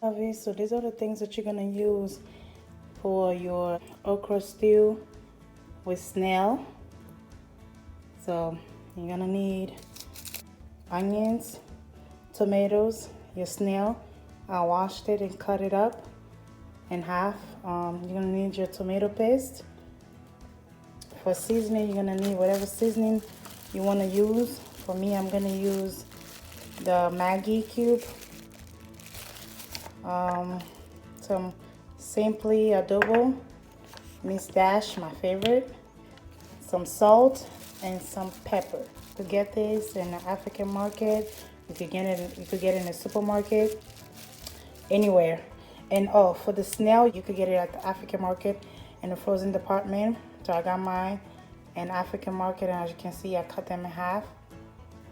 Okay, so these are the things that you're gonna use for your okra stew with snail. So you're gonna need onions, tomatoes, your snail. I washed it and cut it up in half. You're gonna need your tomato paste. For seasoning, you're gonna need whatever seasoning you wanna use. For me, I'm gonna use the Maggi cube, some Simply Adobo, Miss Dash, my favorite, some salt, and some pepper. To get this in the African market, you could get it. You could get it in the supermarket, anywhere. And oh, for the snail, you could get it at the African market in the frozen department. So I got mine in African market, and as you can see, I cut them in half.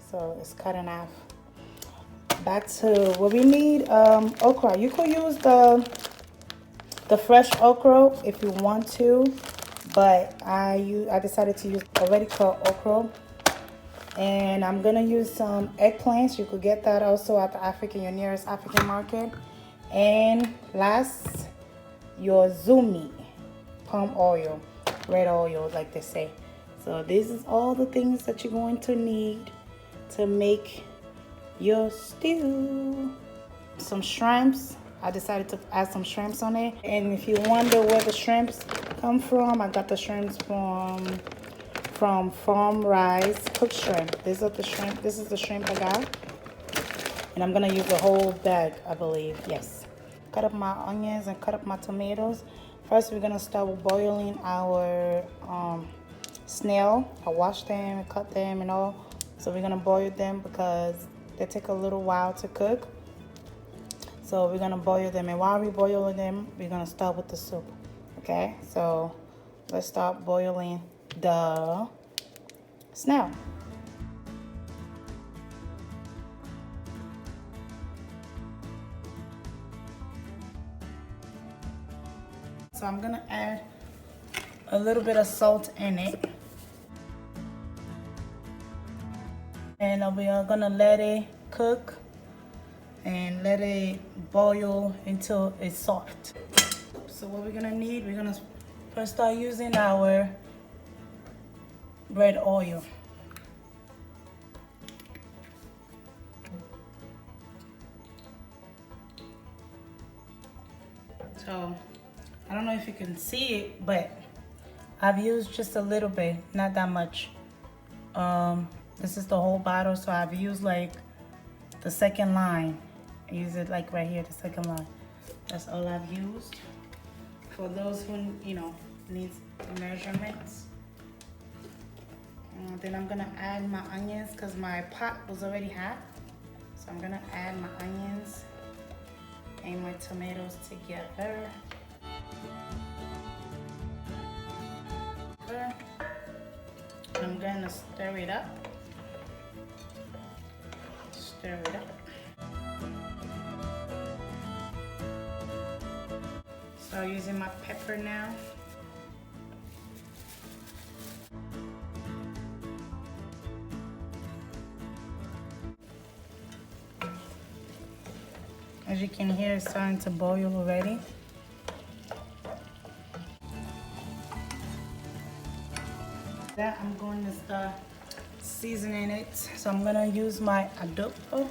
So it's cut in half. Back to what we need. Okra. You could use the fresh okra if you want to, but I decided to use already cut okra. And I'm gonna use some eggplants. You could get that also at the your nearest African market. And last, your zumi, palm oil, red oil, like they say. So this is all the things that you're going to need to make your stew. Some shrimps. I decided to add some shrimps on it. And if you wonder where the shrimps come from, I got the shrimps from Farm Rise cooked shrimp. These are the shrimp. This is the shrimp I got. And I'm gonna use the whole bag, I believe. Yes. Cut up my onions and cut up my tomatoes. First, we're gonna start with boiling our snail. I washed them and cut them and all. So we're gonna boil them because they take a little while to cook. So we're gonna boil them, and while we boil them, we're gonna start with the soup. Okay, so let's start boiling the snail. So I'm gonna add a little bit of salt in it. And we are gonna let it cook and let it boil until it's soft. So what we're gonna need, we're gonna first start using our red oil. So I don't know if you can see it, but I've used just a little bit, not that much. This is the whole bottle, so I've used like the second line. I use it like right here, the second line. That's all I've used. For those who, needs measurements. Then I'm gonna add my onions because my pot was already hot. So I'm gonna add my onions and my tomatoes together. I'm gonna stir it up. Stir it up. So using my pepper now. As you can hear, it's starting to boil already. That I'm going to start seasoning it. So I'm gonna use my adobo.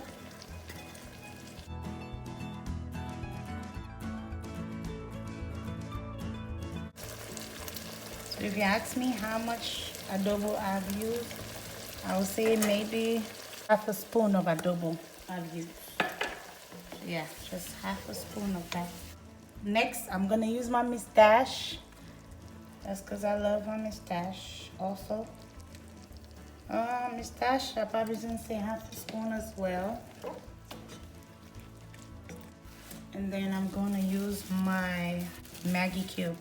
So if you ask me how much adobo I've used, I would say maybe half a spoon of adobo I've used. Yeah, just half a spoon of that. Next, I'm gonna use my mustache. That's because I love my mustache also. Mustache, I probably didn't say half a spoon as well. And then I'm gonna use my Maggi cube.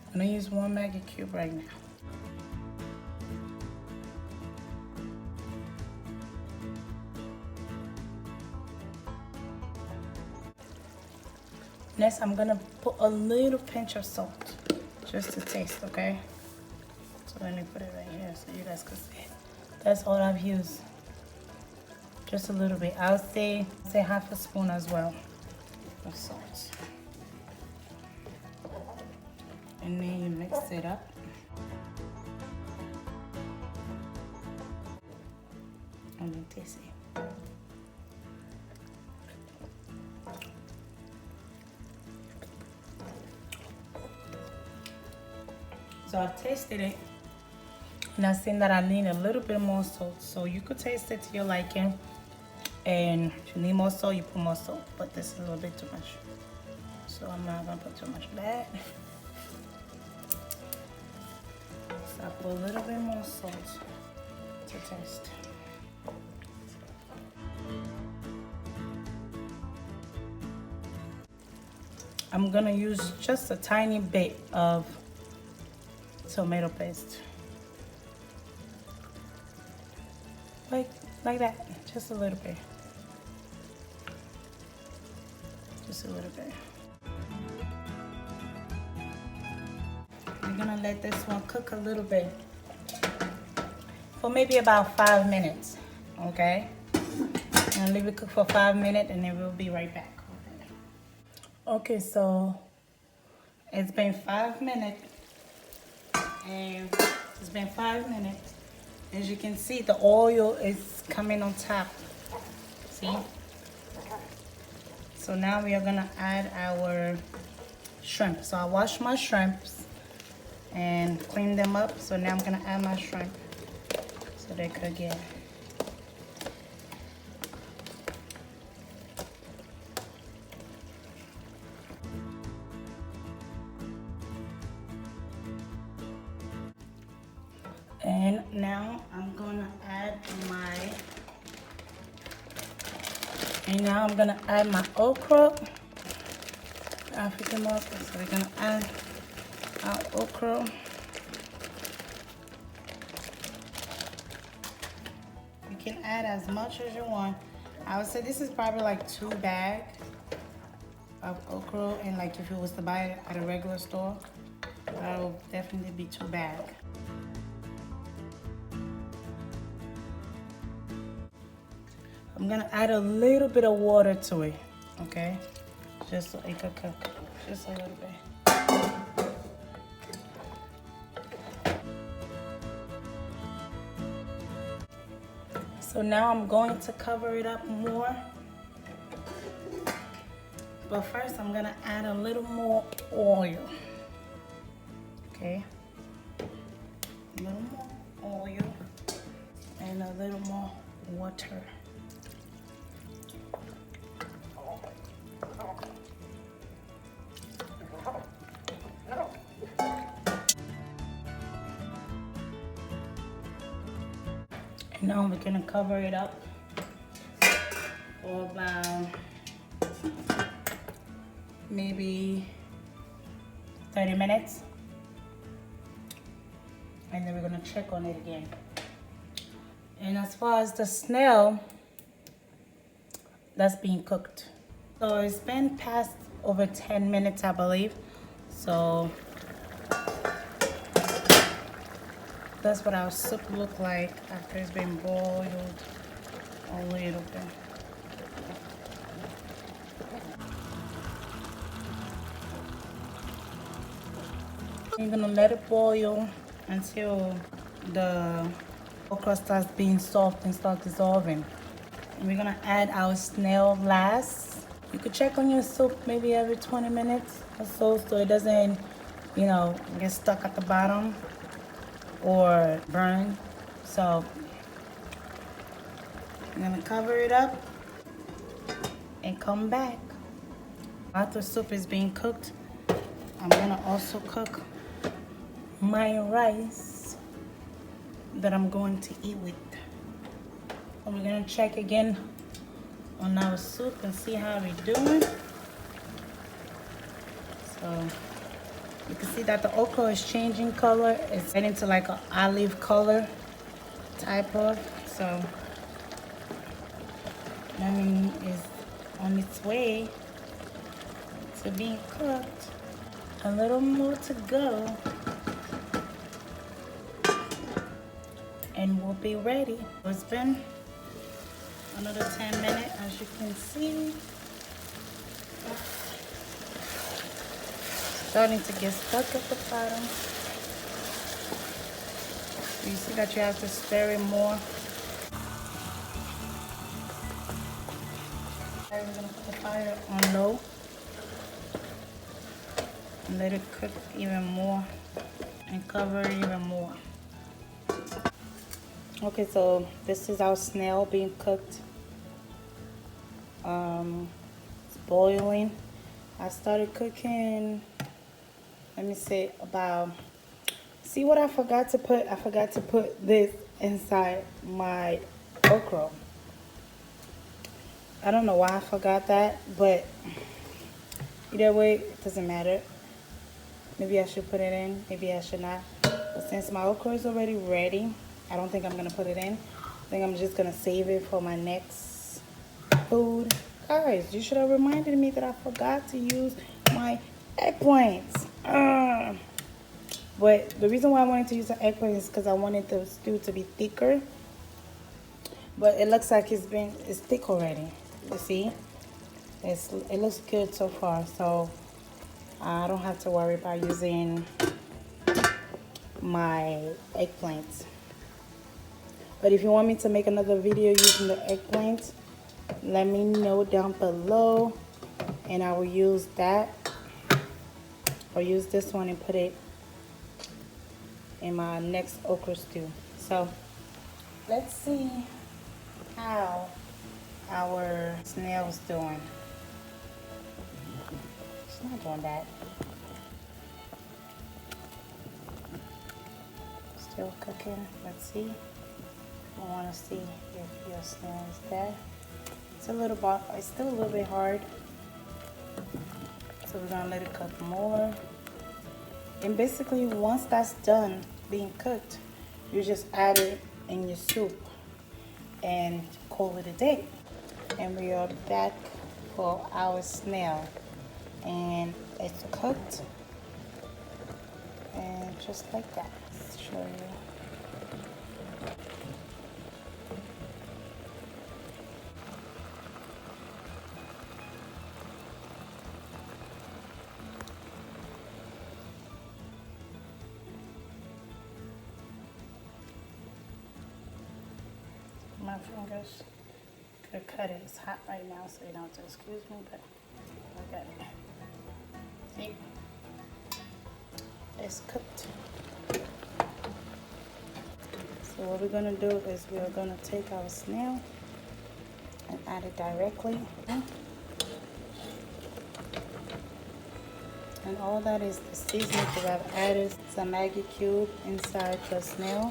I'm gonna use one Maggi cube right now. Next, I'm gonna put a little pinch of salt, just to taste, okay? So let me put it right here so you guys can see it. That's all I've used. Just a little bit. I'll say half a spoon as well of salt. And then you mix it up. And then taste it. So I've tasted it, and I've seen that I need a little bit more salt. So you could taste it to your liking, and if you need more salt, you put more salt. But this is a little bit too much, so I'm not gonna put too much of that. So I put a little bit more salt to taste. I'm gonna use just a tiny bit of tomato paste. Like that, just a little bit. Just a little bit. We're gonna let this one cook a little bit for maybe about 5 minutes, okay? And leave it cook for 5 minutes and then we'll be right back. Okay, so it's been 5 minutes. And it's been 5 minutes. As you can see, the oil is coming on top. See? So now we are gonna add our shrimp. So I washed my shrimps and cleaned them up. So now I'm gonna add my shrimp so they could get. And now I'm gonna add my okra, African okra. So we're gonna add our okra. You can add as much as you want. I would say this is probably like 2 bags of okra, and like if you was to buy it at a regular store, that will definitely be 2 bags. I'm gonna add a little bit of water to it, okay? Just so it could cook, just a little bit. So now I'm going to cover it up more. But first I'm gonna add a little more oil, okay? A little more oil and a little more water. Now we're gonna cover it up for about maybe 30 minutes. And then we're gonna check on it again. And as far as the snail, that's being cooked. So it's been past over 10 minutes, I believe. So that's what our soup look like after it's been boiled a little bit. You're gonna let it boil until the okra starts being soft and start dissolving. And we're gonna add our snail last. You could check on your soup maybe every 20 minutes or so it doesn't, you know, get stuck at the bottom or burn. So I'm gonna cover it up and come back. After soup is being cooked, I'm gonna also cook my rice that I'm going to eat with. And we're gonna check again on our soup and see how we're doing. So you can see that the okra is changing color. It's getting to like an olive color type of. So that means it's on its way to being cooked. A little more to go. And we'll be ready. It's been a another 10 minutes. As you can see, starting to get stuck at the bottom. You see that you have to stir it more. We're gonna put the fire on low and let it cook even more and cover it even more. Okay, so this is our snail being cooked. It's boiling. I started cooking, let me say about, see what I forgot to put? I forgot to put this inside my okra. I don't know why I forgot that, but either way, it doesn't matter. Maybe I should put it in, maybe I should not. But since my okra is already ready, I don't think I'm gonna put it in. I think I'm just gonna save it for my next food. Guys, you should have reminded me that I forgot to use my eggplants. But the reason why I wanted to use the eggplant is because I wanted the stew to be thicker. But it looks like it's thick already. You see? It looks good so far. So I don't have to worry about using my eggplants. But if you want me to make another video using the eggplant, let me know down below and I will use that or use this one and put it in my next okra stew. So let's see how our snail is doing. It's not doing bad. Still cooking. Let's see. I want to see if your snail is there. It's still a little bit hard. So we're gonna let it cook more. And basically once that's done being cooked, you just add it in your soup and call it a day. And we are back for our snail. And it's cooked. And just like that. Let's show you. My fingers could cut it. It's hot right now, so you don't have to excuse me, but look at it. See? It's cooked. So what we're gonna do is we're gonna take our snail and add it directly. And all that is the seasoning because I've added some Maggi cube inside the snail.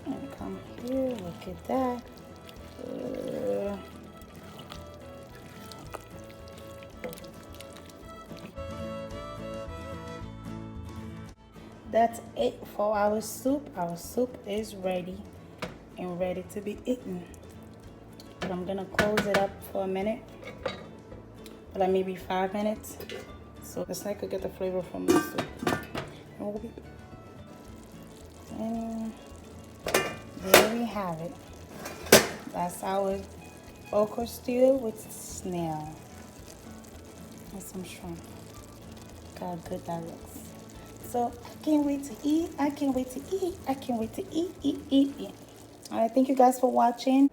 And come here, look at that. That's it for our soup. Our soup is ready and ready to be eaten. But I'm gonna close it up for a minute, like maybe 5 minutes, so the snail could get the flavor from the soup. And there we have it. That's our okra stew with snail and some shrimp. Look how good that looks. So I can't wait to eat. I can't wait to eat. I can't wait to eat. All right, thank you guys for watching.